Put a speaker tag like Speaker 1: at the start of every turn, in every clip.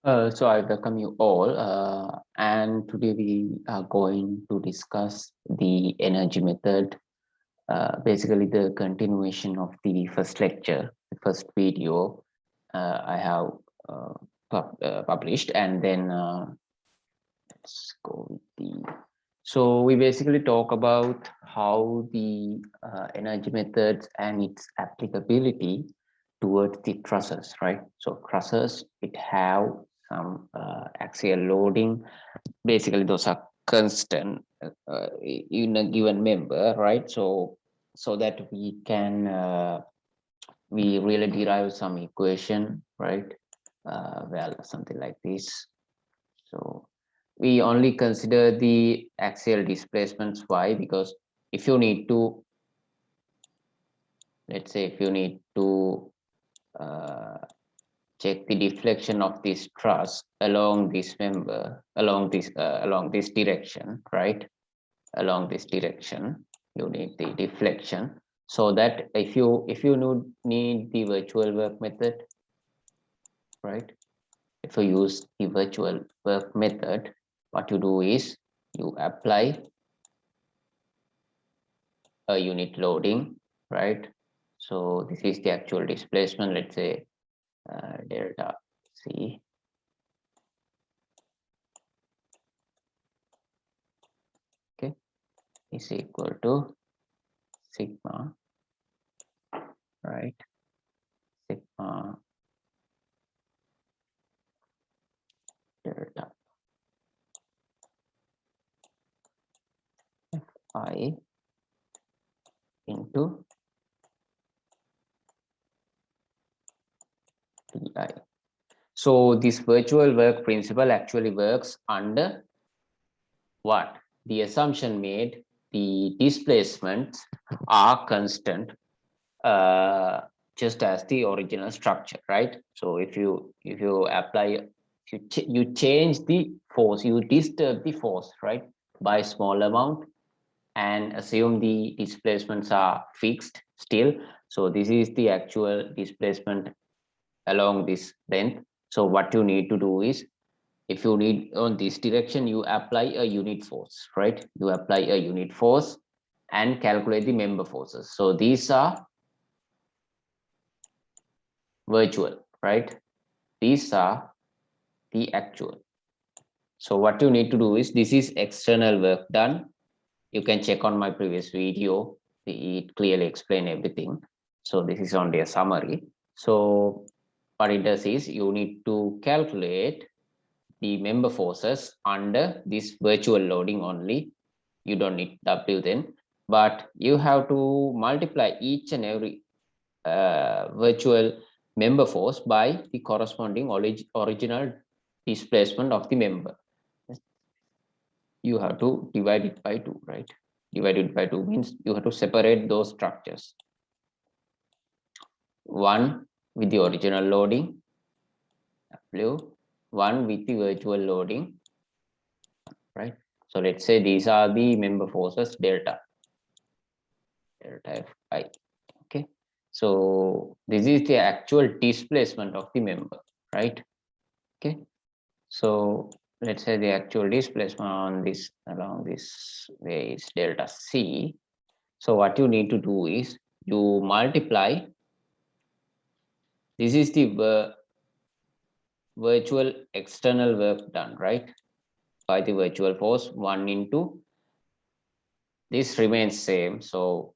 Speaker 1: So I welcome you all, and today we are going to discuss the energy method, basically the continuation of the first lecture, the first video I have uh, published, and then let's go with the. So we basically talk about how the energy methods and its applicability towards the trusses, right? So trusses, it have some axial loading. Basically, those are constant in a given member, right? So that we really derive some equation, right? Well, something like this. So we only consider the axial displacements. Why? Because if you need to, let's say, if you need to uh, check the deflection of this truss along this member, along this direction, right? Along this direction, you need the deflection. So that if you need the virtual work method, right? If you use the virtual work method, what you do is you apply a unit loading, right? So this is the actual displacement, let's say delta C, okay, is equal to sigma, right? Sigma delta Fi into Pi. So this virtual work principle actually works under what? The assumption made, the displacements are constant, uh, just as the original structure, right? So if you apply, you change the force, you disturb the force, right, by small amount, and assume the displacements are fixed still. So this is the actual displacement along this length. So what you need to do is, if you need on this direction, you apply a unit force, right? You apply a unit force and calculate the member forces. So these are virtual, right? These are the actual. So what you need to do is, this is external work done. You can check on my previous video. It clearly explain everything. So this is only a summary. So what it does is, you need to calculate the member forces under this virtual loading only. You don't need W then, but you have to multiply each and every virtual member force by the corresponding original displacement of the member. You have to divide it by 2, right? Divided by 2 means you have to separate those structures. One with the original loading, W, one with the virtual loading, right? So let's say these are the member forces delta Fi. Okay, so this is the actual displacement of the member, right? Okay, so let's say the actual displacement on this along this way is delta C. So what you need to do is, you multiply, this is the virtual external work done, right, by the virtual force 1 into, this remains same. So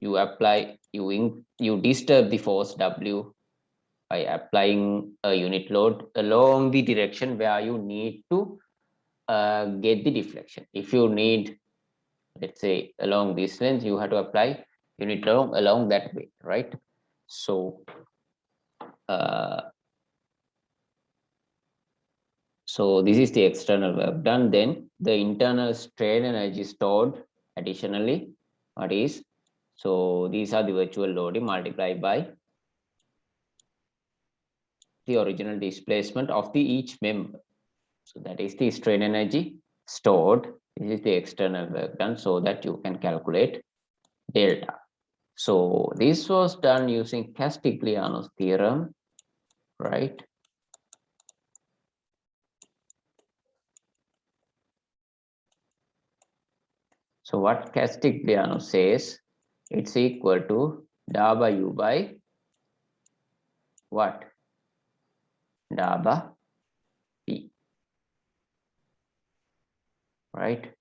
Speaker 1: you apply, you disturb the force W by applying a unit load along the direction where you need to get the deflection. If you need, let's say, along this length, you have to apply unit load along that way, right? So uh, so this is the external work done. Then the internal strain energy stored additionally, what is, so these are the virtual loading multiplied by the original displacement of the each member. So that is the strain energy stored. This is the external work done, so that you can calculate delta. So this was done using Castigliano's theorem, right? So what Castigliano says, it's equal to da by u by what? Da by p, right?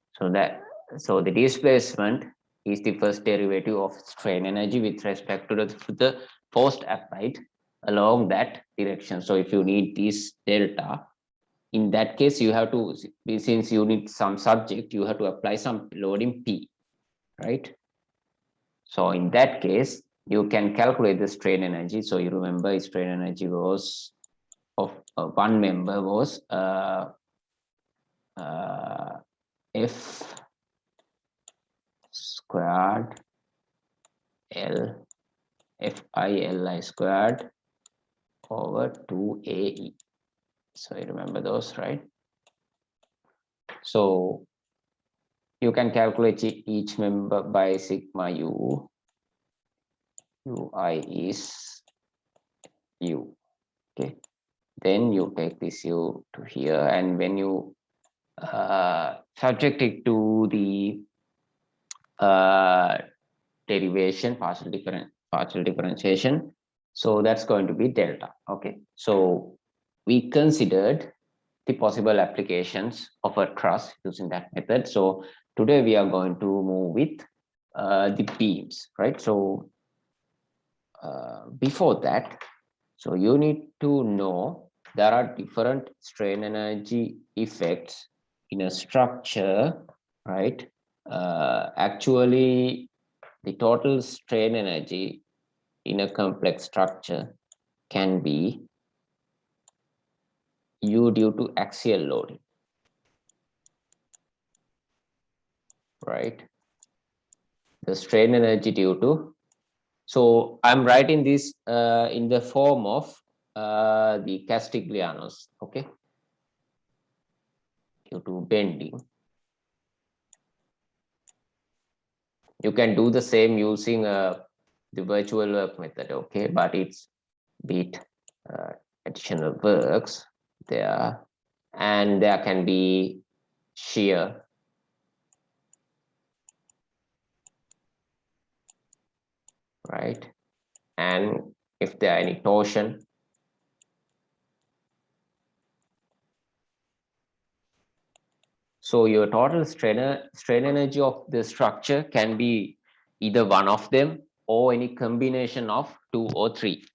Speaker 1: So the displacement is the first derivative of strain energy with respect to the force applied along that direction. So if you need this delta, in that case you have to, since you need some subject, you have to apply some loading P, right? So in that case, you can calculate the strain energy. So you remember strain energy was of one member was F squared L FI squared over 2AE. So you remember those, right? So you can calculate each member by sigma u. Ui is u. Okay. Then you take this u to here, and when you subject it to the derivation, partial differentiation, so that's going to be delta. Okay, so we considered the possible applications of a truss using that method. So today we are going to move with the beams, right? So before that, so you need to know there are different strain energy effects in a structure, right? Actually, the total strain energy in a complex structure can be U due to axial loading, right? The strain energy due to, so I'm writing this in the form of the Castiglianos, okay? Due to bending. You can do the same using the virtual work method, okay? But it's bit additional works there, and there can be shear, right? And if there are any torsion, so your total strain energy of the structure can be either one of them or any combination of two or three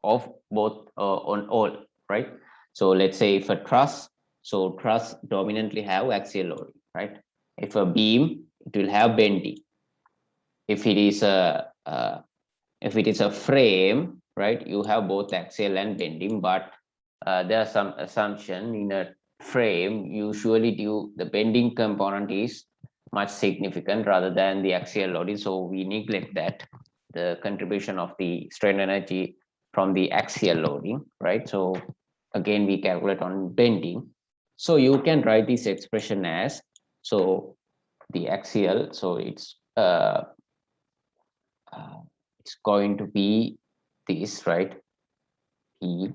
Speaker 1: of both on all, right? So let's say if a truss, so truss dominantly have axial loading, right? If a beam, it will have bending. If it is a frame, right, you have both axial and bending, but there's some assumption in a frame, usually the bending component is much significant rather than the axial loading. So we neglect that, the contribution of the strain energy from the axial loading, right? So again, we calculate on bending. So you can write this expression as, so the axial, so it's going to be this, right? E.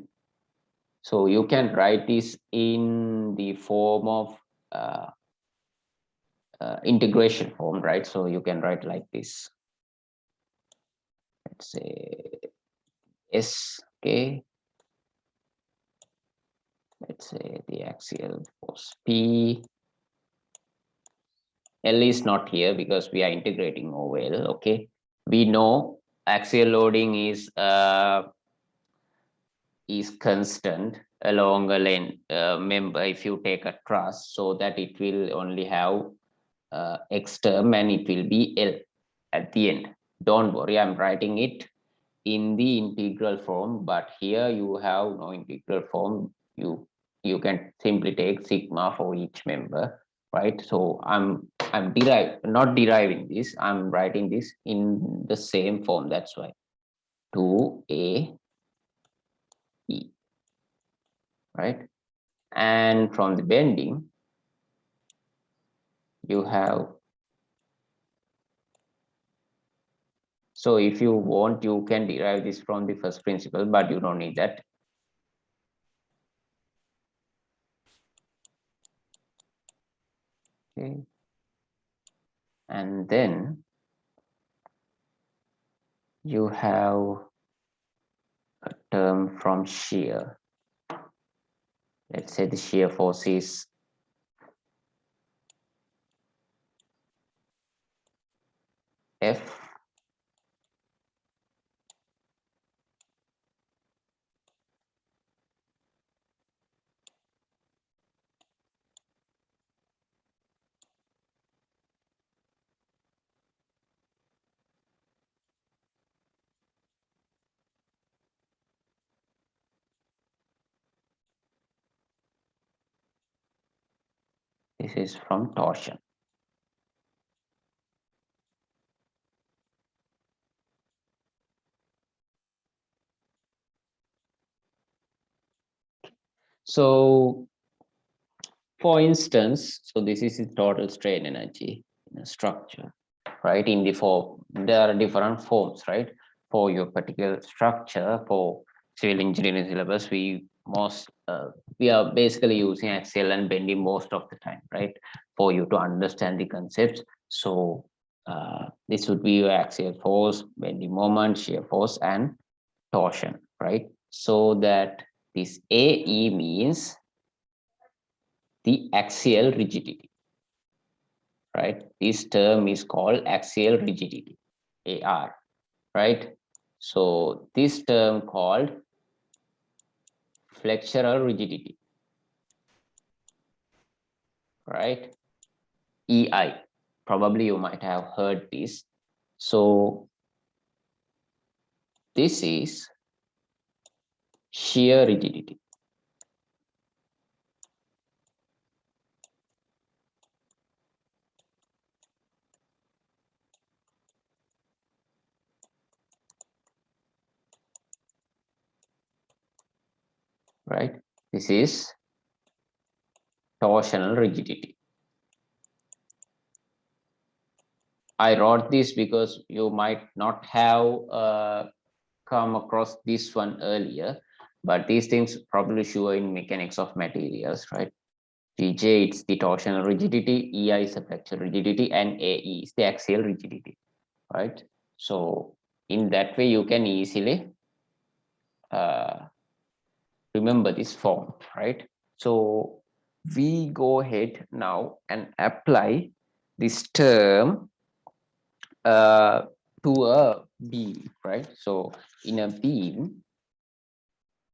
Speaker 1: So you can write this in the form of integration form, right? So you can write like this. Let's say S, okay. Let's say the axial force P. L is not here because we are integrating over L, okay. We know axial loading is constant along a length member if you take a truss, so that it will only have x term and it will be L at the end. Don't worry, I'm writing it in the integral form, but here you have no integral form. You can simply take sigma for each member, right? So I'm not deriving this, I'm writing this in the same form. That's why 2A E, right? And from the bending, you have, so if you want, you can derive this from the first principle, but you don't need that. Okay. and then you have a term from shear. Let's say the shear force is F. This is from torsion. So for instance, so this is the total strain energy in a structure, right? In the form, there are different forms, right? For your particular structure, for civil engineering syllabus, we are basically using axial and bending most of the time, right? For you to understand the concepts. So this would be your axial force, bending moment, shear force, and torsion, right? So that this AE means the axial rigidity, right? This term is called axial rigidity, AR, right? So this term called flexural rigidity, right? EI, probably you might have heard this. So this is shear rigidity, right? This is torsional rigidity. I wrote this because you might not have come across this one earlier, but these things probably show in mechanics of materials, right? Tj, it's the torsional rigidity, EI is the flexural rigidity, and AE is the axial rigidity, right? So in that way, you can easily remember this form, right? So we go ahead now and apply this term to a beam, right? So in a beam,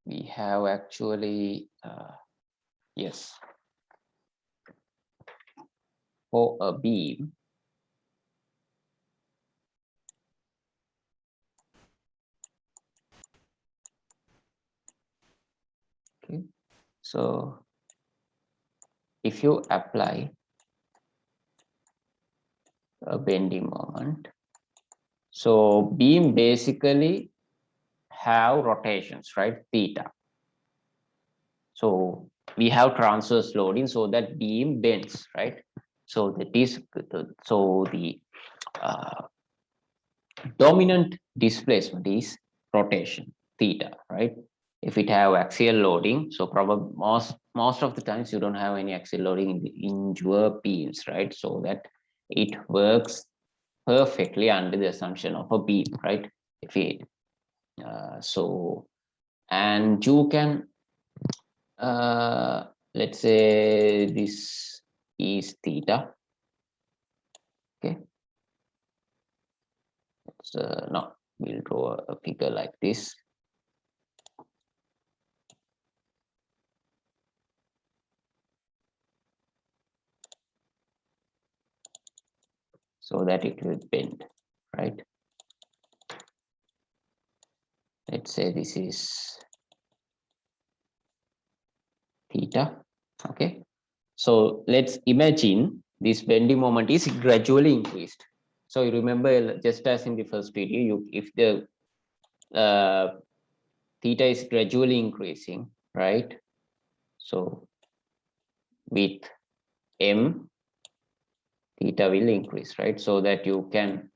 Speaker 1: we have actually, yes, for a beam, okay, so if you apply a bending moment, so beam basically have rotations, right? Theta. So we have transverse loading, so that beam bends, right? So that is so the uh, dominant displacement is rotation, theta, right? If it have axial loading, so probably most of the times you don't have any axial loading in your beams, right? So that it works perfectly under the assumption of a beam, right? If it so, and you can let's say this is theta, okay? So no, we'll draw a figure like this. So that it will bend, right? Let's say this is theta, okay? So let's imagine this bending moment is gradually increased. So you remember, just as in the first video, if the theta is gradually increasing, right? So with m, theta will increase, right? So that you can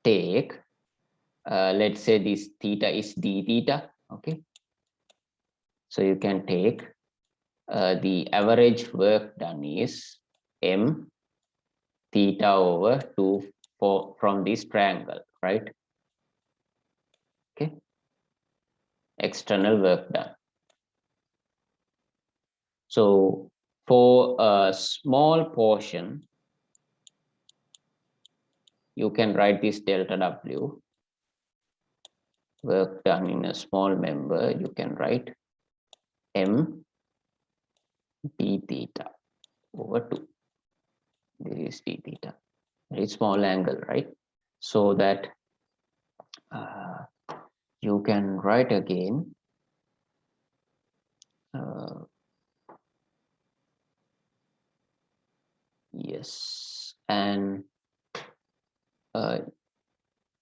Speaker 1: take, let's say this theta is d theta, okay? So you can take the average work done is m theta over 2 from this triangle, right? Okay, external work done. So for a small portion, you can write this delta W, work done in a small member, you can write M d theta over 2. This is d theta, very small angle, right? So that you can write again yes, and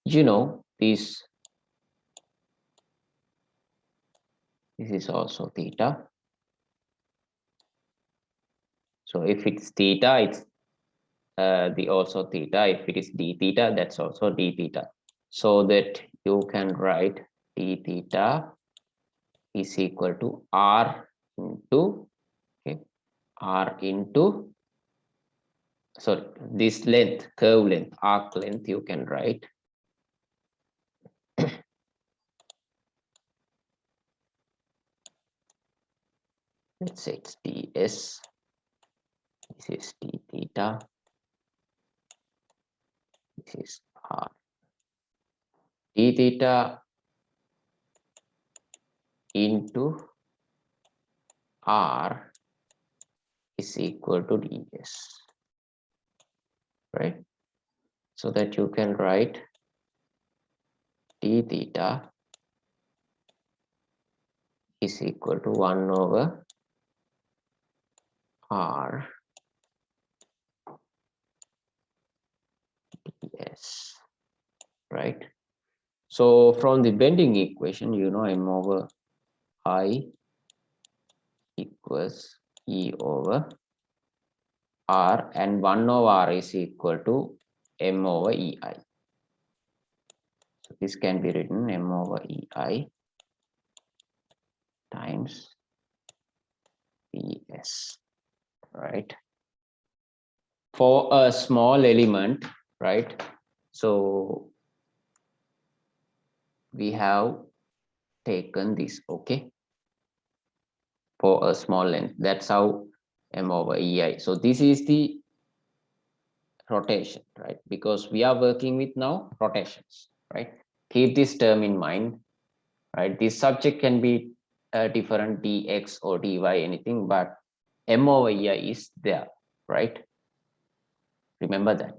Speaker 1: you know this is also theta. So if it's theta, it's the also theta. If it is d theta, that's also d theta. So that you can write d theta is equal to r into, okay, r into, sorry, this length, curve length, arc length, you can write let's say it's ds, this is d theta, this is r. D theta into r is equal to ds, right? So that you can write d theta is equal to 1 over r ds, right? So from the bending equation, you know m over I equals E over R, and 1 over R is equal to M over EI. So this can be written M over EI times PS, right? For a small element, right? So we have taken this, okay? For a small length, that's how M over EI. So this is the rotation, right? Because we are working with now rotations, right? Keep this term in mind, right? This subject can be different dx or dy, anything, but M over EI is there, right? Remember that.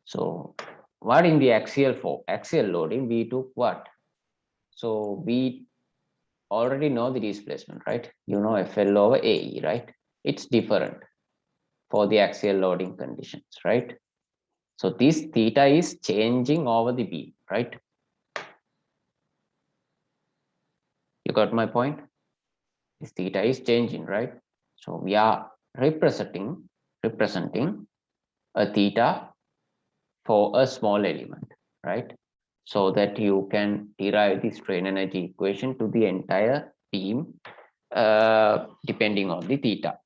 Speaker 1: So what in the axial form, axial loading, we took what? So we already know the displacement, right? You know FL over AE, right? It's different for the axial loading conditions, right? So this theta is changing over the beam, right? You got my point? This theta is changing, right? So we are representing a theta for a small element, right? So that you can derive the strain energy equation to the entire beam depending on the theta,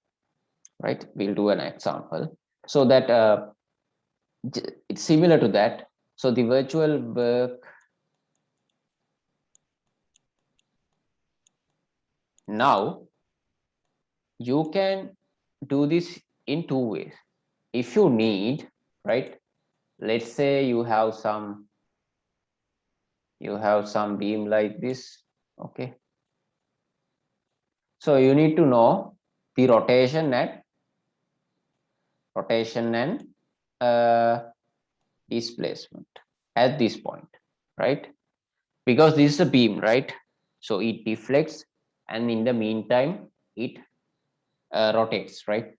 Speaker 1: right? We'll do an example so that it's similar to that. So the virtual work now, you can do this in two ways. If you need, right? Let's say you have some beam like this, okay? So you need to know the rotation and displacement at this point, right? Because this is a beam, right? So it deflects, and in the meantime it rotates, right?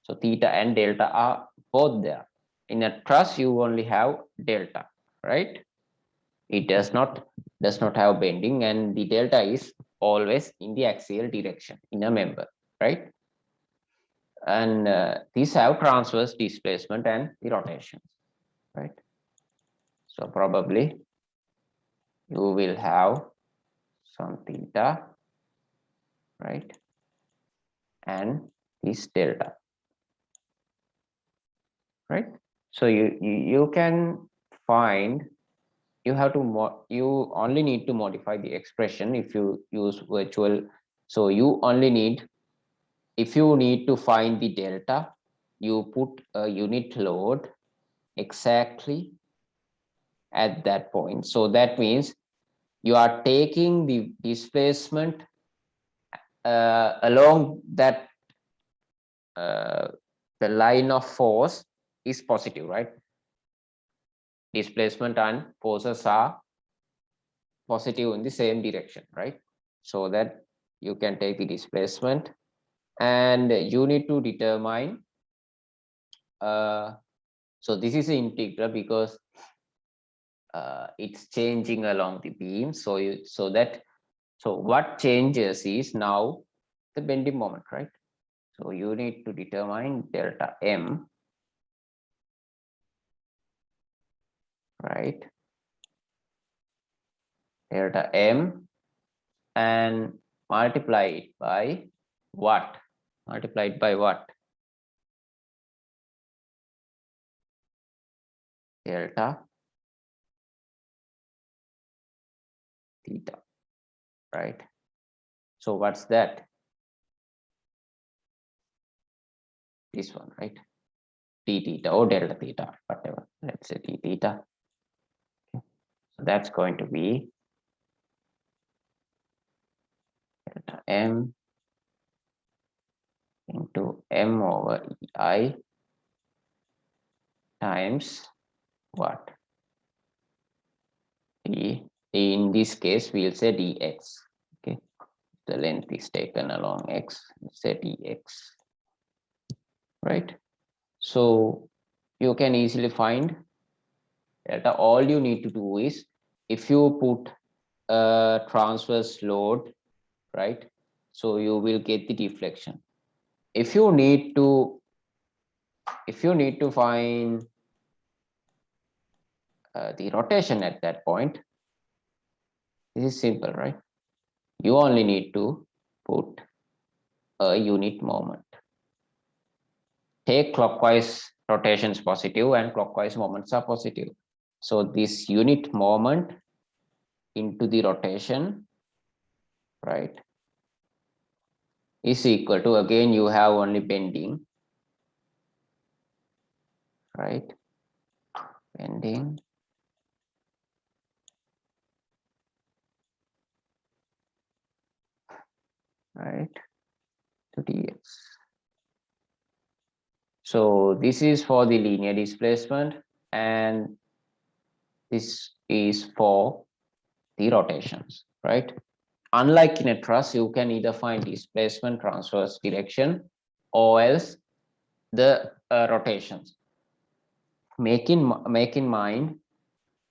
Speaker 1: So theta and delta are both there. In a truss you only have delta, right? It does not have bending, and the delta is always in the axial direction in a member, right? And these have transverse displacement and the rotations, right? So probably you will have some theta, right, and this delta, right? So you can find, you have to you only need to modify the expression if you use virtual. So you only need, if you need to find the delta, you put a unit load exactly at that point. So that means you are taking the displacement along that the line of force is positive, right? Displacement and forces are positive in the same direction, right? So that you can take the displacement, and you need to determine, so this is an integral because it's changing along the beam. So so what changes is now the bending moment, right? So you need to determine delta M, right? Delta M, and multiply it by what? Multiply it by what? Delta theta, right? So what's that? This one, right? T theta or delta theta, whatever. Let's say T theta. Okay. So that's going to be delta M into M over EI times what? D. In this case, we'll say dx. Okay, the length is taken along x. Say dx, right? So you can easily find delta. All you need to do is, if you put a transverse load, right? So you will get the deflection. If you need to find the rotation at that point, this is simple, right? You only need to put a unit moment. Take clockwise rotations positive and clockwise moments are positive. So this unit moment into the rotation, right, is equal to, again, you have only bending, right? Bending right to dx. So this is for the linear displacement, and this is for the rotations, right? Unlike in a truss, you can either find displacement transverse direction or else the rotations. Make in mind,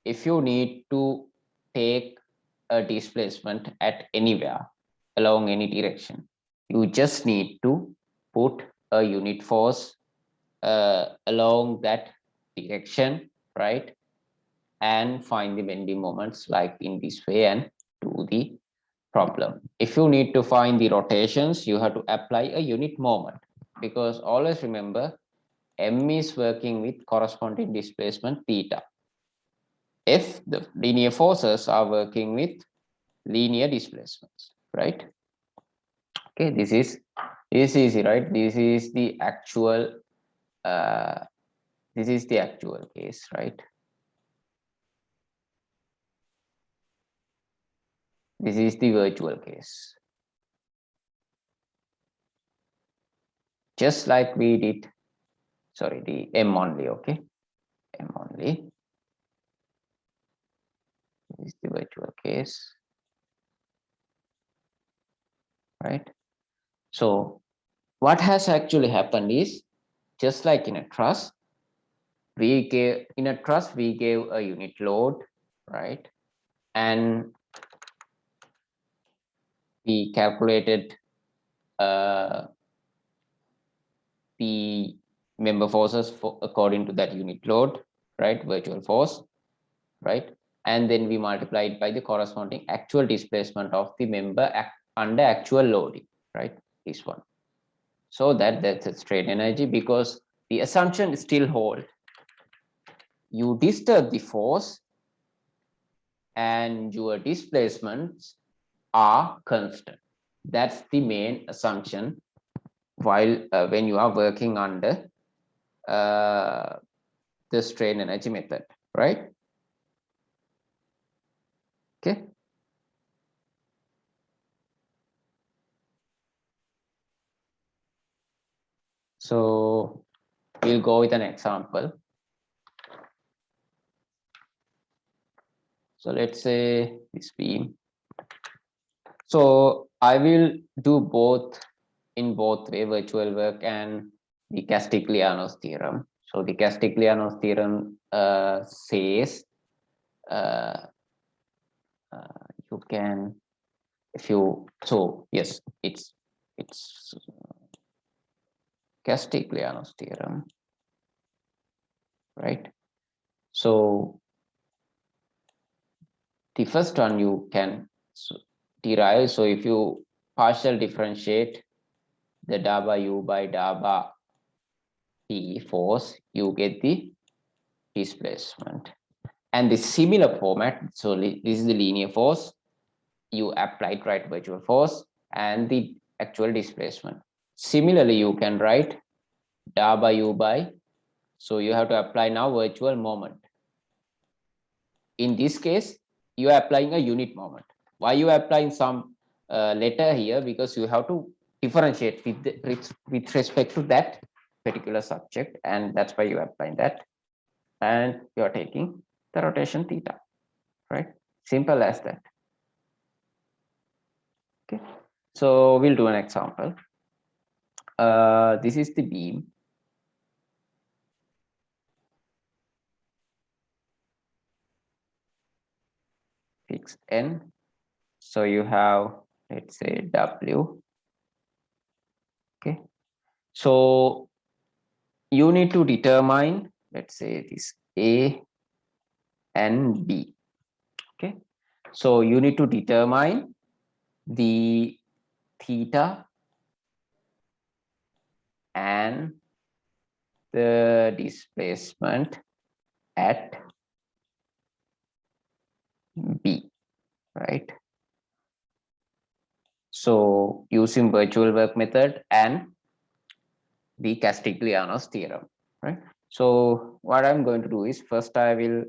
Speaker 1: if you need to take a displacement at anywhere along any direction, you just need to put a unit force along that direction, right? And find the bending moments like in this way and do the problem. If you need to find the rotations, you have to apply a unit moment, because always remember, M is working with corresponding displacement theta. If the linear forces are working with linear displacements, right? Okay, this is easy, right? This is the actual case, right? This is the virtual case. Just like we did, sorry, the M only, okay? M only. This is the virtual case, right? So what has actually happened is, just like in a truss, we gave a unit load, right? And we calculated the member forces according to that unit load, right? Virtual force, right? And then we multiply it by the corresponding actual displacement of the member under actual loading, right? This one. So that's a strain energy, because the assumption still hold. you disturb the force and your displacements are constant. That's the main assumption while when you are working under the strain energy method, right? Okay. So we'll go with an example. So let's say this beam. So I will do both in both way, virtual work and the Castigliano's theorem. So the Castigliano's theorem says you can, if you, so yes, it's Castigliano's theorem, right? So the first one you can derive. So if you partial differentiate the da by u by da by t force, you get the displacement. And the similar format, so this is the linear force, you applied right virtual force and the actual displacement. Similarly, you can write da by u by, so you have to apply now virtual moment. In this case, you are applying a unit moment. Why you are applying some letter here? Because you have to differentiate with respect to that particular subject, and that's why you are applying that. And you are taking the rotation theta, right? Simple as that. Okay, so we'll do an example. This is the beam. Fixed n. So you have, let's say, W. Okay, so you need to determine, let's say, this A and B. Okay, so you need to determine the theta and the displacement at B, right? So using virtual work method and the Castigliano's theorem, right? So what I'm going to do is first I will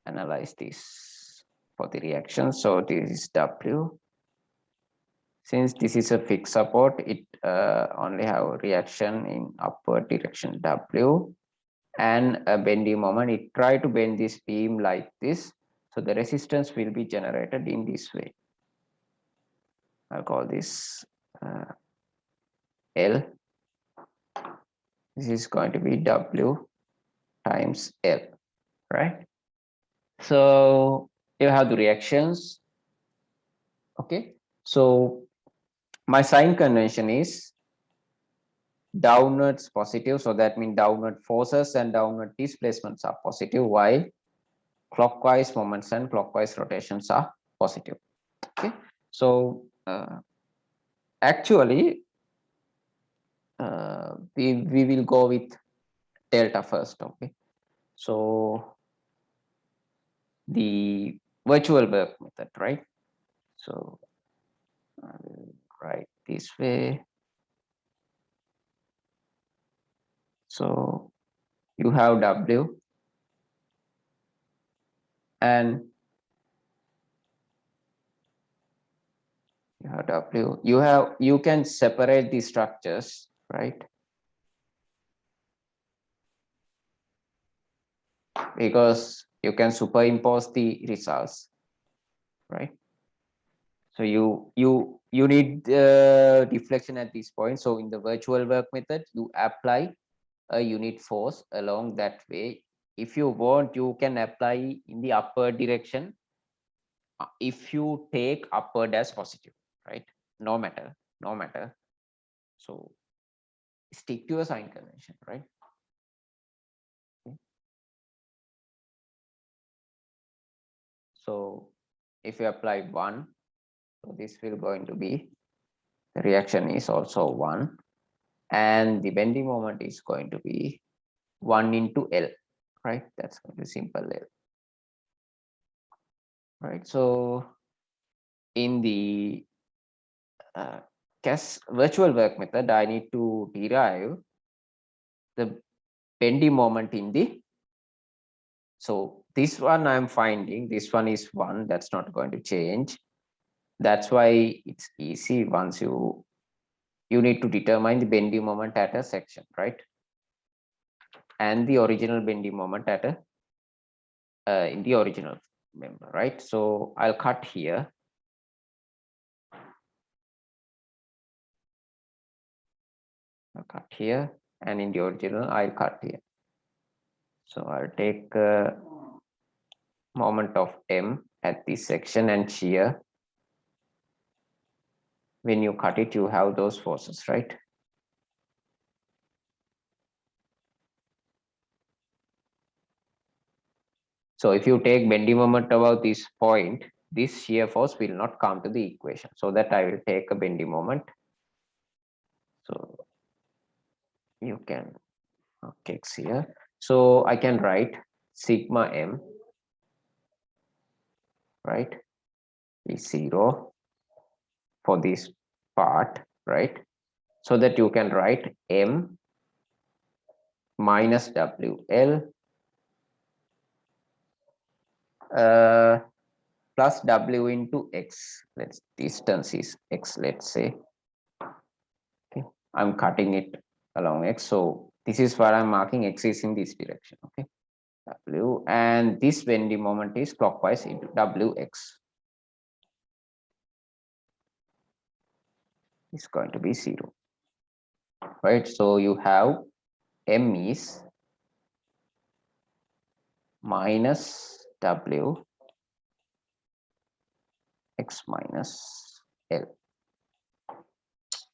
Speaker 1: analyze this for the reaction. So this is W. Since this is a fixed support, it only have a reaction in upward direction W and a bending moment. It try to bend this beam like this. So the resistance will be generated in this way. I'll call this L. This is going to be W times L, right? So you have the reactions. Okay, so my sign convention is downwards positive, so that means downward forces and downward displacements are positive, while clockwise moments and clockwise rotations are positive. Okay, so actually we will go with delta first. Okay, so the virtual work method, right? So I will write this way. So you have W and you have W. You can separate the structures, right? Because you can superimpose the results, right? So you need deflection at this point. So in the virtual work method, you apply a unit force along that way. If you want, you can apply in the upward direction if you take upward as positive, right? No matter. So stick to a sign convention, right? Okay. So if you apply 1, so this will going to be, the reaction is also 1, and the bending moment is going to be 1 into L. right? That's going to be simple L, right? So in the virtual work method, I need to derive the bending moment in the, so this one I'm finding, this one is 1, that's not going to change. That's why it's easy. Once you need to determine the bending moment at a section, right? And the original bending moment at a in the original member, right? So I'll cut here. I'll cut here, and in the original I'll cut here. So I'll take moment of M at this section, and shear. When you cut it, you have those forces, right? So if you take bending moment about this point, this shear force will not come to the equation. So that I will take a bending moment. So you can X here. So I can write sigma M, right, is 0 for this part, right? So that you can write M minus WL plus W into X. Let's distance is X, let's say. Okay, I'm cutting it along X. So this is where I'm marking X is in this direction. Okay, W, and this bending moment is clockwise into WX. Is going to be 0, right? So you have M is minus W X minus L,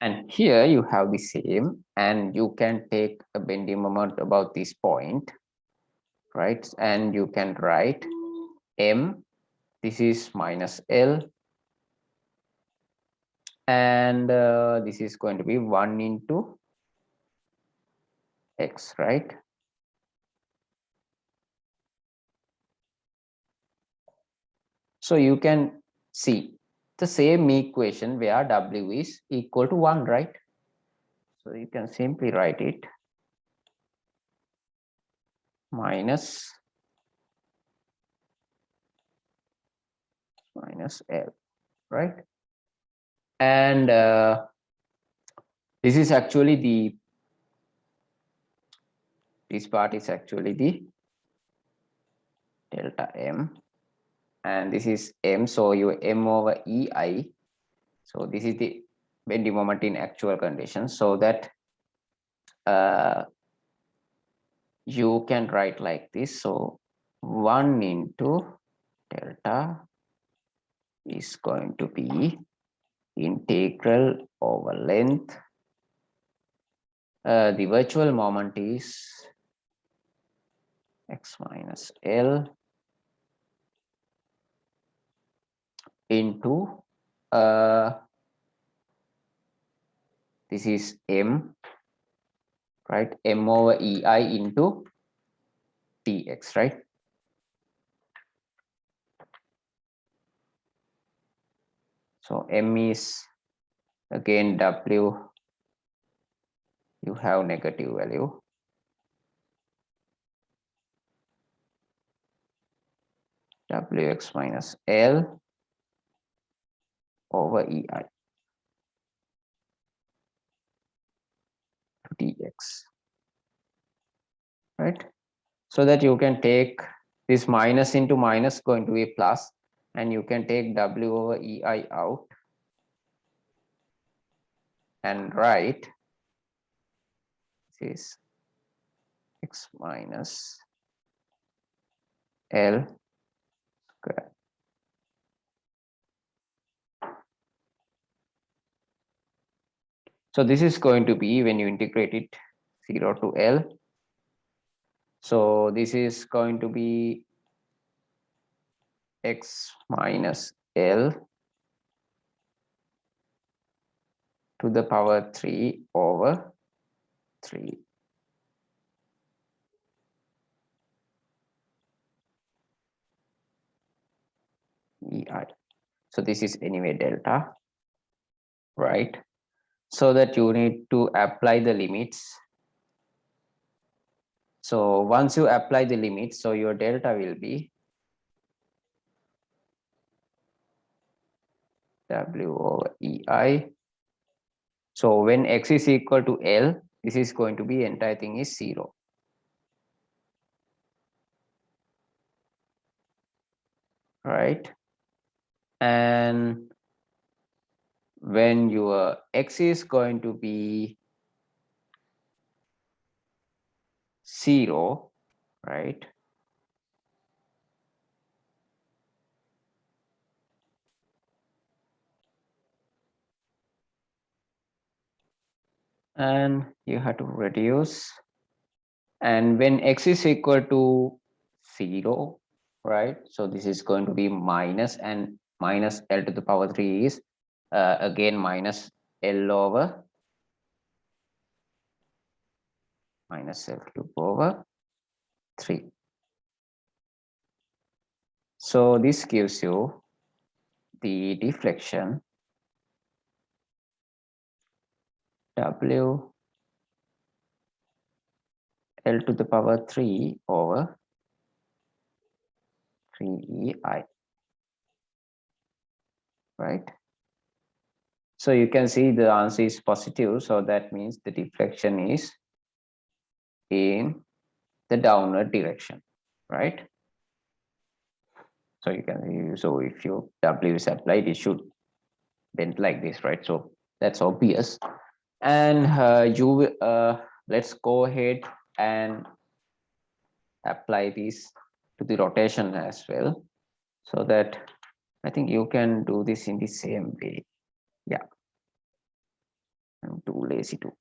Speaker 1: and here you have the same, and you can take a bending moment about this point, right? And you can write M, this is minus L, and this is going to be 1 into X, right? So you can see the same equation where W is equal to 1, right? So you can simply write it minus L, right? And this is actually the, this part is actually the delta M, and this is M, so your M over EI. So this is the bending moment in actual conditions, so that you can write like this. So 1 into delta is going to be integral over length. The virtual moment is X minus L into this is M, right? M over EI into TX, right? So M is again W, you have negative value, WX minus L over EI to TX, right? So that you can take this minus into minus going to be plus, and you can take W over EI out and write this is X minus L square. So this is going to be, when you integrate it, 0 to L. So this is going to be X minus L to the power 3 over 3. EI. So this is anyway delta, right? So that you need to apply the limits. So once you apply the limits, so your delta will be W over EI. So when X is equal to L, this is going to be entire thing is 0. Right? And when your X is going to be 0, right? And you have to reduce. And when X is equal to 0, right? So this is going to be minus, and minus L to the power 3 is again minus L over minus L to the power 3. So this gives you the deflection W L to the power 3 over 3EI, right? So you can see the answer is positive. So that means the deflection is in the downward direction, right? So you can, so if your W is applied, it should bend like this, right? So that's obvious. And let's go ahead and apply this to the rotation as well, so that I think you can do this in the same way. Yeah, I'm too lazy to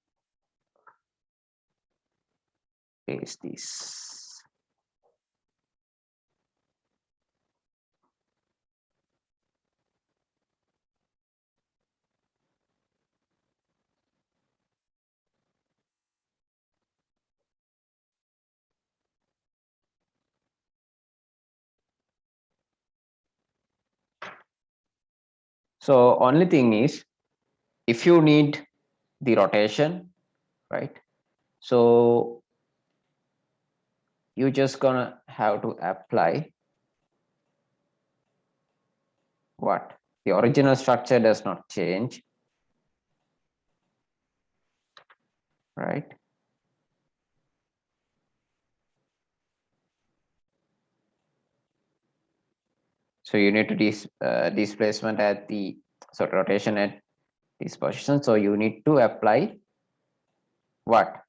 Speaker 1: paste this. So only thing is, if you need the rotation, right? So you just gonna have to apply what? The original structure does not change, right? So you need to displacement at the, so rotation at this position. So you need to apply what?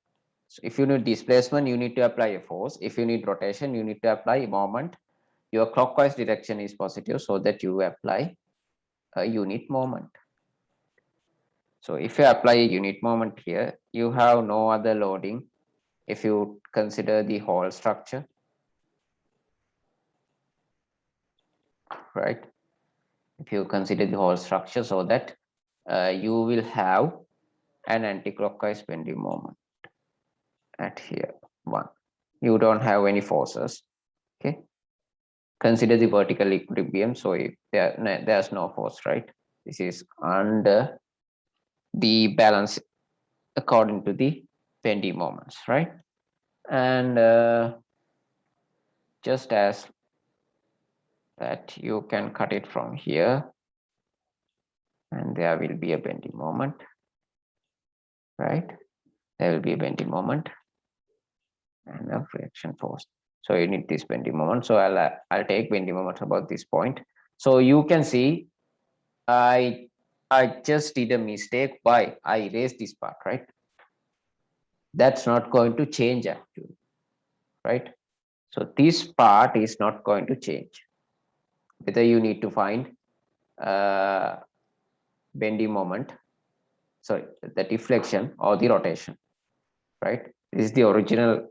Speaker 1: So if you need displacement, you need to apply a force. If you need rotation, you need to apply a moment. Your clockwise direction is positive, so that you apply a unit moment. So if you apply a unit moment here, you have no other loading. If you consider the whole structure, right? If you consider the whole structure, so that you will have an anti-clockwise bending moment at here 1. You don't have any forces. Okay, consider the vertical equilibrium. So if there's no force, right? This is under the balance according to the bending moments, right? And just as that, you can cut it from here, and there will be a bending moment, right? There will be a bending moment and a reaction force. So you need this bending moment. So I'll take bending moment about this point. So you can see I just did a mistake. Why? I erased this part, right? That's not going to change actually, right? So this part is not going to change. Whether you need to find uh, bending moment, sorry, the deflection or the rotation, right? This is the original.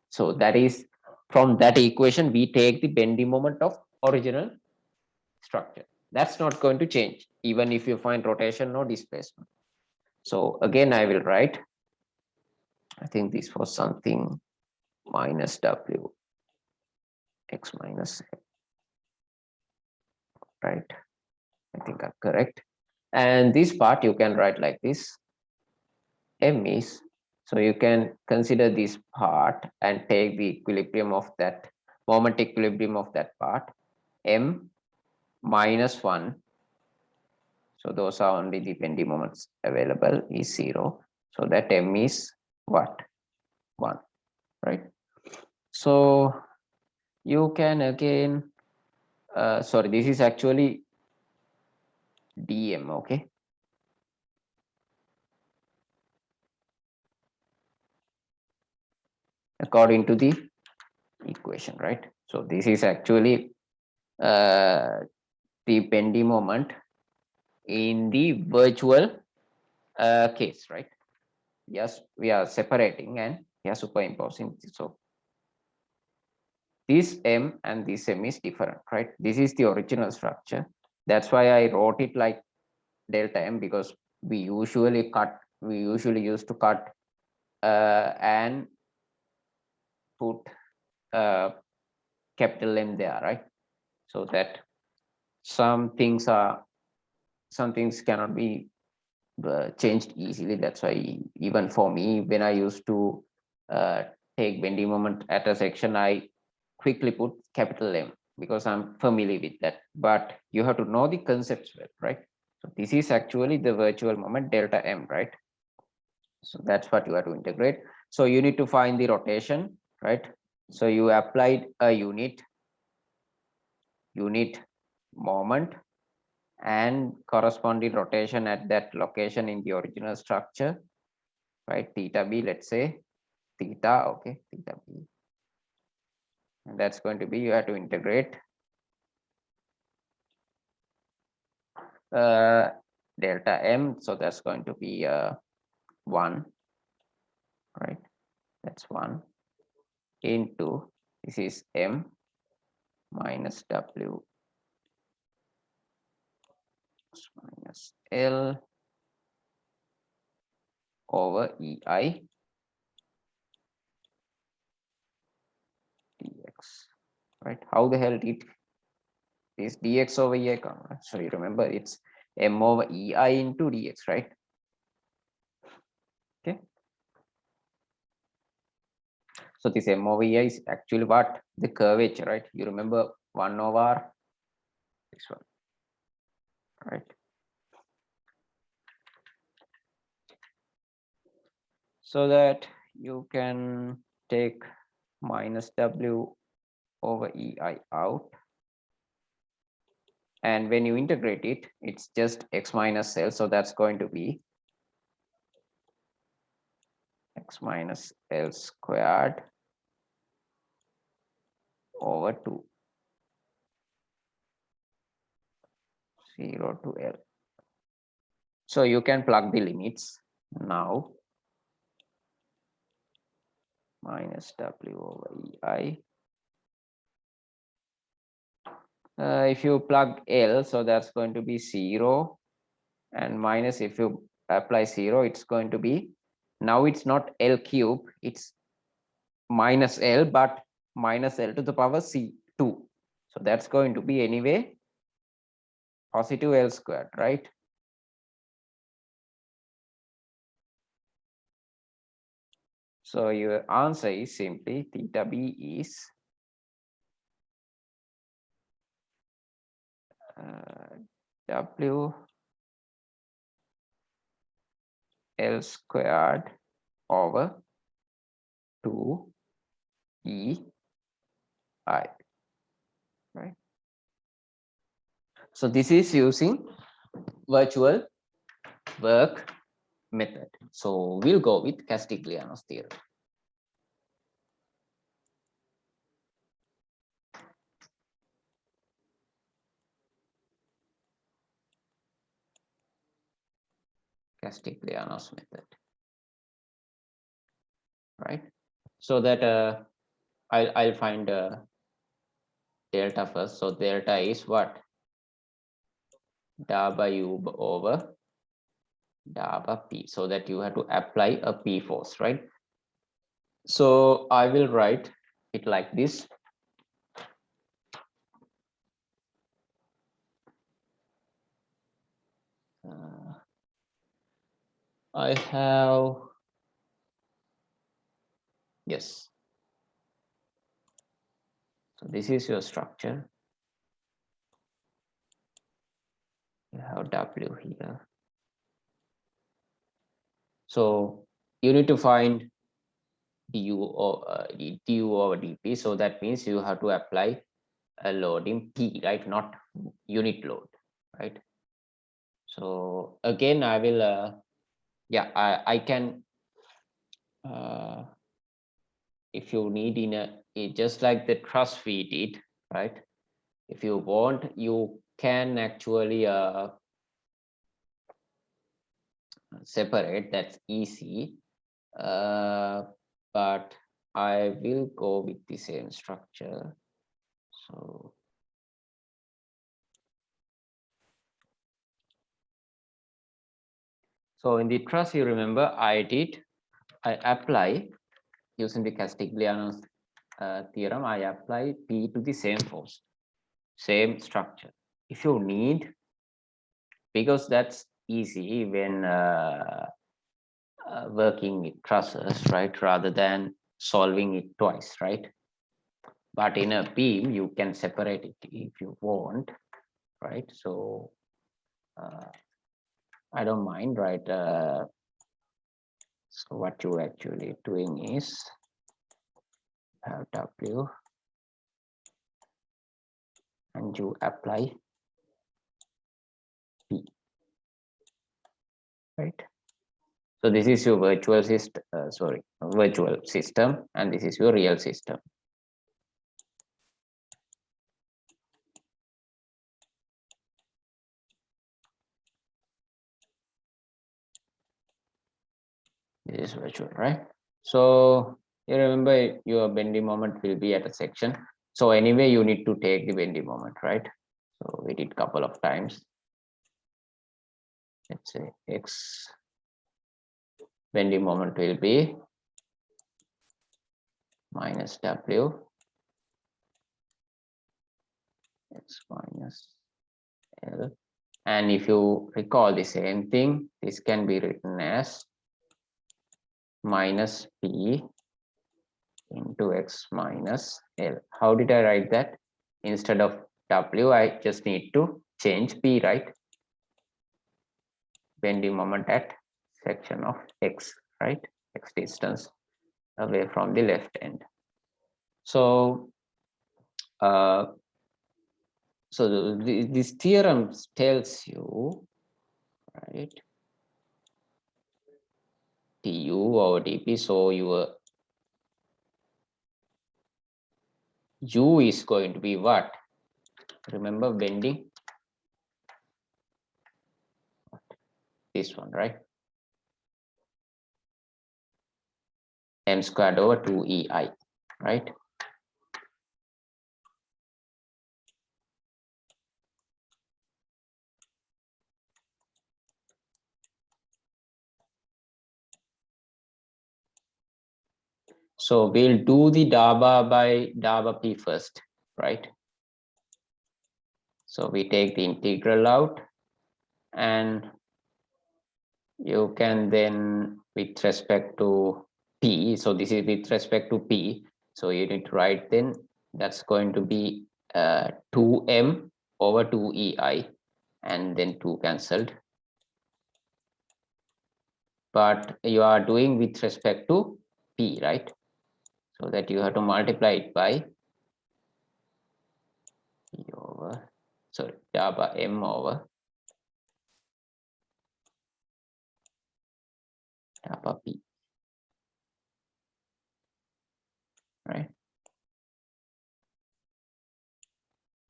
Speaker 1: So that is, from that equation, we take the bending moment of original structure. That's not going to change, even if you find rotation or displacement. So again, I will write, I think this was something minus W x minus, right? I think I'm correct. And this part you can write like this. M is, so you can consider this part and take the equilibrium of that moment equilibrium of that part. M minus 1. So those are only the pending moments available is 0. So that M is what? 1, right? So you can again, sorry, this is actually dm, okay? According to the equation, right? So this is actually the pending moment in the virtual case, right? Yes, we are separating and we are superimposing. So this M and this M is different, right? This is the original structure. That's why I wrote it like delta M, because we usually used to cut and put capital M there, right? So that some things cannot be changed easily. That's why even for me, when I used to take bending moment at a section, I quickly put capital M because I'm familiar with that. But you have to know the concepts well, right? So this is actually the virtual moment delta M, right? So that's what you have to integrate. So you need to find the rotation, right? So you applied a unit moment and corresponding rotation at that location in the original structure, right? Theta b, let's say theta, okay, theta b, and that's going to be, you have to integrate delta m, so that's going to be 1, right? That's 1 into, this is m minus w minus l over ei dx, right? How the hell did this dx over ei come, right? So you remember it's m over ei into dx, right? Okay, so this m over ei is actually what? The curvature, right? You remember 1 over this one, right? So that you can take minus w over ei out, and when you integrate it, it's just x minus l, so that's going to be x minus l squared over 2, 0 to l. So you can plug the limits now. Minus w over ei. If you plug l, so that's going to be 0, and minus, if you apply 0, it's going to be, now it's not l cube, it's minus l, but minus l to the power c2. So that's going to be anyway positive l squared, right? So your answer is simply theta b is w l squared over 2 e I, right? So this is using virtual work method. So we'll go with Castigliano's theorem. Castigliano's method, right? So that I'll find delta first. So delta is what? W over W P. So that you have to apply a P force, right? So I will write it like this. I have, yes. So this is your structure. You have W here. So you need to find du over dp. So that means you have to apply a load in P, right? Not unit load, right? So again, I will, yeah, I can, if you need just like the truss we did, right? If you want, you can actually separate, that's easy. But I will go with the same structure. So in the truss, you remember I apply using the Castigliano's theorem, I apply P to the same force, same structure. If you need, because that's easy when working with trusses, right, rather than solving it twice, right? But in a beam, you can separate it if you want, right? So I don't mind, right? So what you actually doing is have W and you apply P, right? So this is your virtual system, virtual system, and this is your real system. This is virtual, right? So you remember your bending moment will be at a section. So anyway, you need to take the bending moment, right? So we did a couple of times. Let's say X bending moment will be minus W X minus L. And if you recall the same thing, this can be written as minus P into X minus L. How did I write that? Instead of W, I just need to change P, right? Bending moment at section of X, right? X distance away from the left end. So, this theorem tells you, right? Du over dp. So your U is going to be what? Remember bending? This one, right? M squared over 2EI, right? So we'll do the DABA by DABA P first, right? So we take the integral out, and you can then, with respect to P, so this is with respect to P, so you need to write then that's going to be 2m over 2ei, and then 2 cancelled. But you are doing with respect to P, right? So that you have to multiply it by P over, sorry, DABA M over DABA P, right?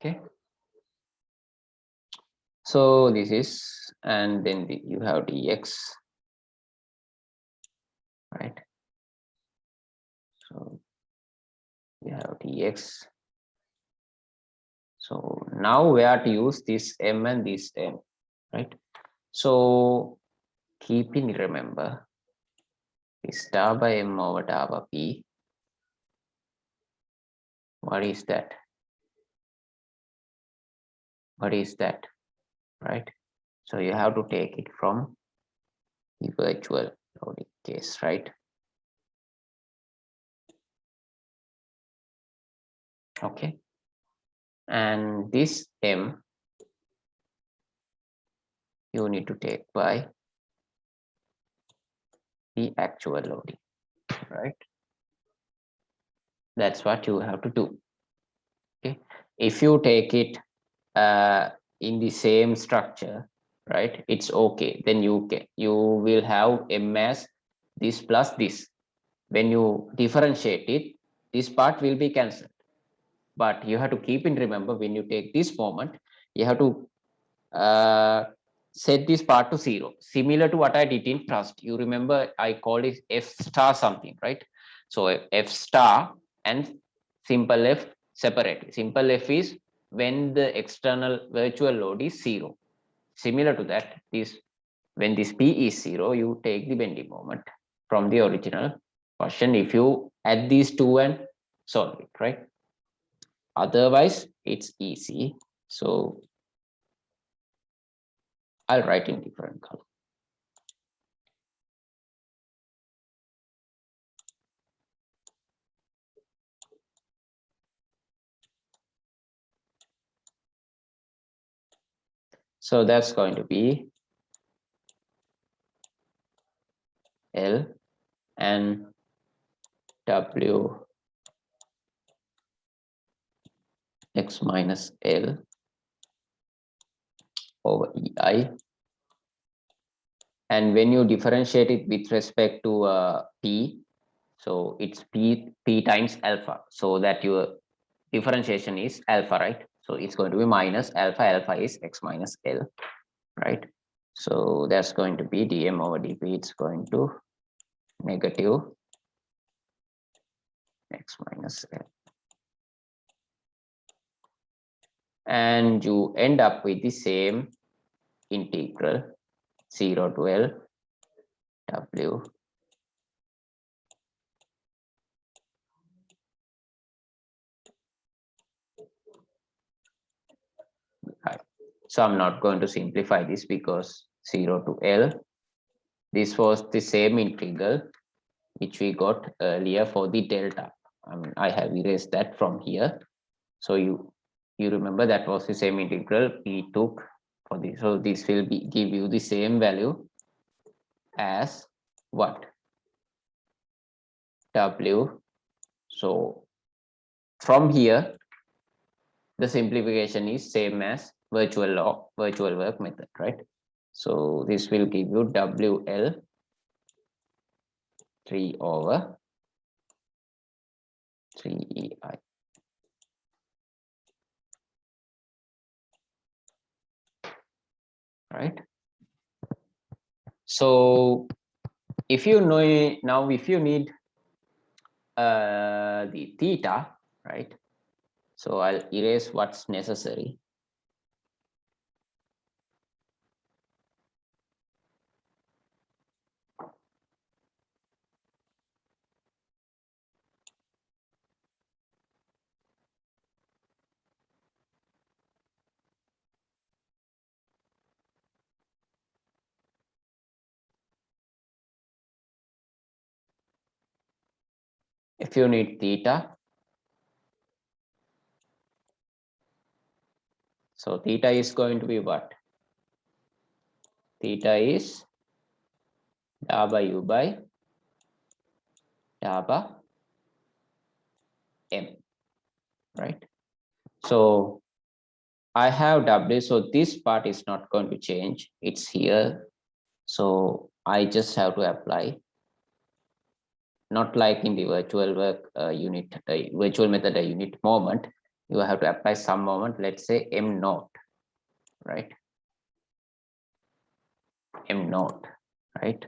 Speaker 1: Okay. So this is, and then you have dx, right? So you have dx. So now we have to use this m and this m, right? So keeping, remember, this DABA M over DABA P. What is that? What is that, right? So you have to take it from the virtual loading case, right? Okay. And this M you need to take by the actual loading, right? That's what you have to do. Okay. If you take it in the same structure, right, it's okay. Then you will have M as this plus this. When you differentiate it, this part will be cancelled. But you have to keep in remember, when you take this moment, you have to set this part to 0, similar to what I did in trust. You remember I called it F star something, right? So F star and simple F separately. Simple F is when the external virtual load is 0. Similar to that, this when this P is 0, you take the bending moment from the original question. If you add these two and solve it, right? Otherwise, it's easy. So I'll write in different color. So that's going to be L and W x minus L over EI. And when you differentiate it with respect to P, so it's P times alpha. So that your differentiation is alpha, right? So it's going to be minus alpha. Alpha is x minus L, right? So that's going to be dm over dp. It's going to negative x minus L. And you end up with the same integral 0 to L W I. So I'm not going to simplify this because 0 to L, this was the same integral which we got earlier for the delta. I have erased that from here. So you remember that was the same integral we took for this. So this will give you the same value as what? W. So from here, the simplification is same as virtual work method, right? So this will give you WL 3 over 3EI. Right? So if you know now, if you need the theta, right? So I'll erase what's necessary. If you need theta, so theta is going to be what? Theta is da by u by da by m, right? So I have W, so this part is not going to change. It's here. So I just have to apply, not like in the virtual work unit, virtual method unit moment. You have to apply some moment, let's say M naught, right? M naught, right?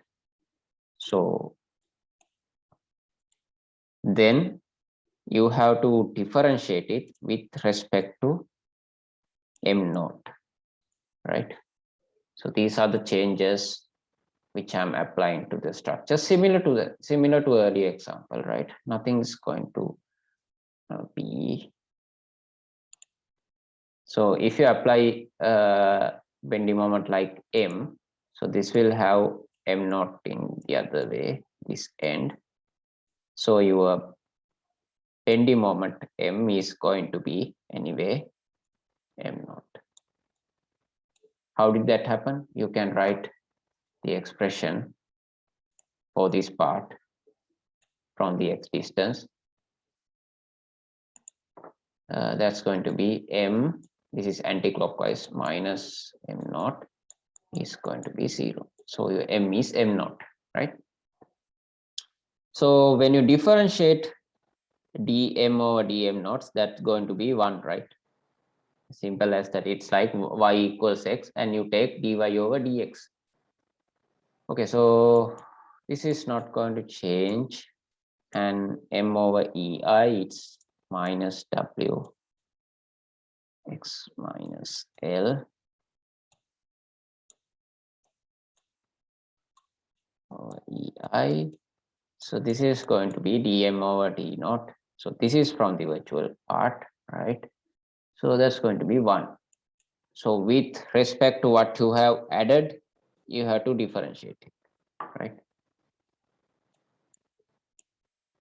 Speaker 1: So then you have to differentiate it with respect to M naught, right? So these are the changes which I'm applying to the structure, similar to earlier example, right? Nothing is going to be. So if you apply bending moment like M. So this will have M naught in the other way, this end. So your bending moment M is going to be anyway M naught. How did that happen? You can write the expression for this part from the x distance. That's going to be M, this is anti-clockwise, minus M naught is going to be 0. So your M is M naught, right? So when you differentiate dm over dm naughts, that's going to be 1, right? Simple as that. It's like y equals x and you take dy over dx. Okay, so this is not going to change, and m over ei, it's minus w x minus l over ei. So this is going to be dm over d naught. So this is from the virtual part, right? So that's going to be 1. So with respect to what you have added, you have to differentiate it, right?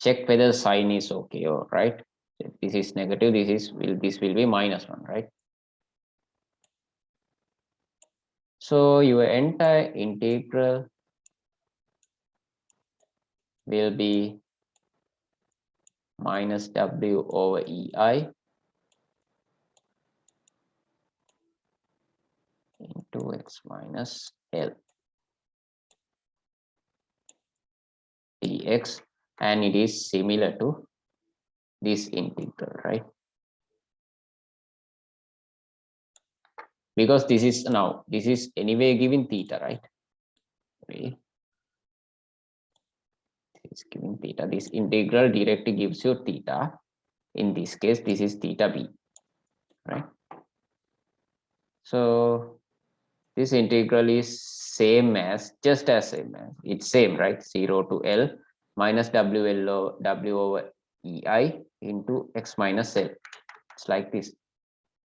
Speaker 1: Check whether sign is okay, or right? If this is negative, this will be minus 1, right? So your entire integral will be minus w over ei into x minus l dx, and it is similar to this integral, right? Because this is anyway given theta, right? It's giving theta. This integral directly gives you theta. In this case, this is theta b, right? So this integral is just as same as it's same, right? 0 to L minus w over ei into x minus L. It's like this,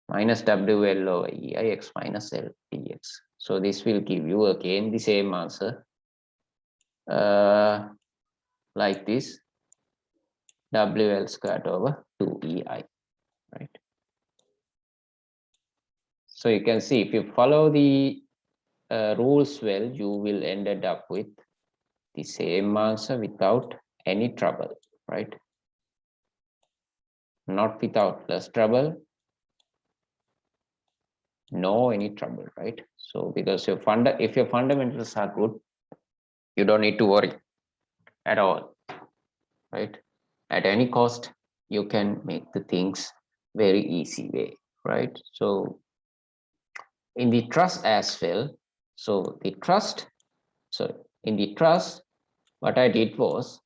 Speaker 1: minus wl over ei x minus L dx. So this will give you again the same answer, like this, wl squared over 2ei, right? So you can see, if you follow the rules well, you will end up with the same answer without any trouble, right? Not without less trouble, no any trouble, right? So because if your fundamentals are good, you don't need to worry at all, right? At any cost, you can make the things very easy way, right? So in the trust as well, in the trust, what I did was,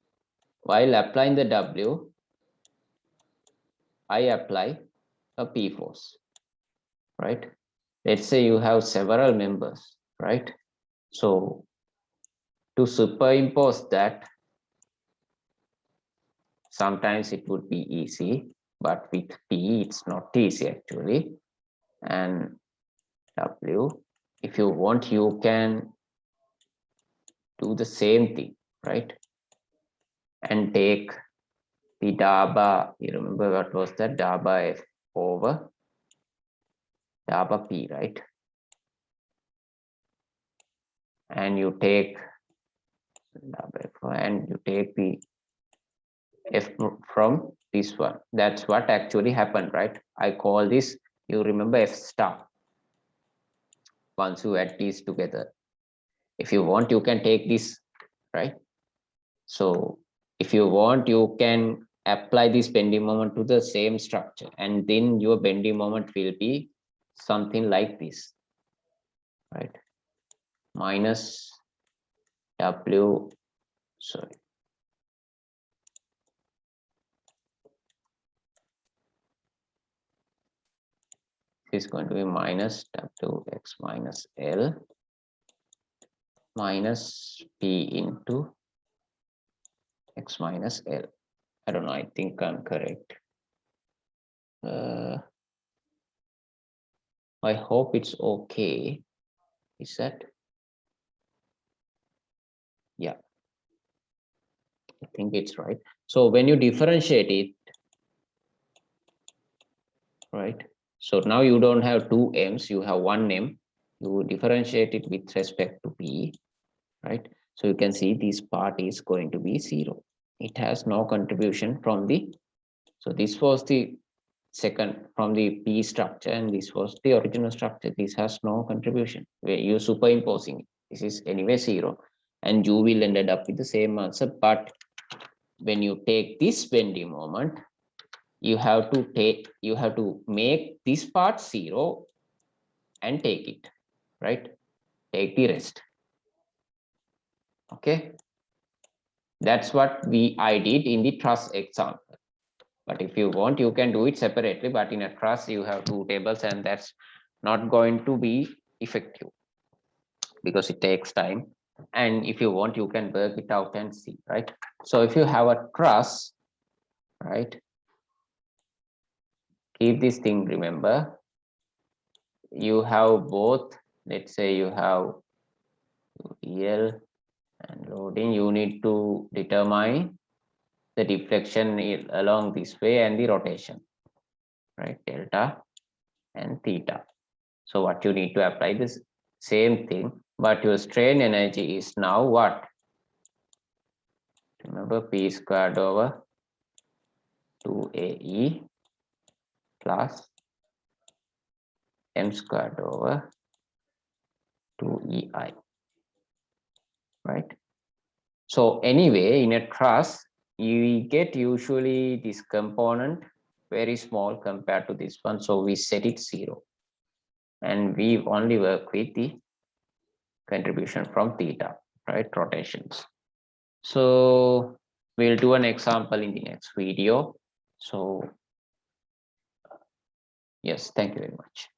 Speaker 1: while applying the W, I apply a P force, right? Let's say you have several members, right? So to superimpose that, sometimes it would be easy, but with P, it's not easy actually. And W, if you want, you can do the same thing, right? And take the DABA, you remember what was that? DABA F over DABA P, right? And you take DABA F and you take the F from this one. That's what actually happened, right? I call this, you remember, F star. Once you add these together, if you want, you can take this, right? So if you want, you can apply this bending moment to the same structure, and then your bending moment will be something like this, right? Minus W, sorry, is going to be minus Wx minus L minus P into x minus L. I don't know, I think I'm correct. I hope it's okay. Is that? Yeah, I think it's right. So when you differentiate it, right? So now you don't have two m's, you have one m. You differentiate it with respect to p, right? So you can see this part is going to be 0. It has no contribution from the, so this was the second from the p structure and this was the original structure. This has no contribution where you're superimposing it. This is anyway 0 and you will ended up with the same answer. But when you take this bending moment, you have to make this part 0 and take it, right? Take the rest. Okay, that's what I did in the truss example. But if you want, you can do it separately, but in a truss you have two tables and that's not going to be effective because it takes time. And if you want, you can work it out and see, right? So if you have a truss, right, keep this thing, remember, you have both, let's say you have EL and loading, you need to determine the deflection along this way and the rotation, right? Delta and theta. So what you need to apply this same thing, but your strain energy is now what? Remember P squared over 2AE plus M squared over 2EI, right? So anyway, in a truss, you get usually this component very small compared to this one. So we set it 0 and we only work with the contribution from theta, right? Rotations. So we'll do an example in the next video. So yes, thank you very much.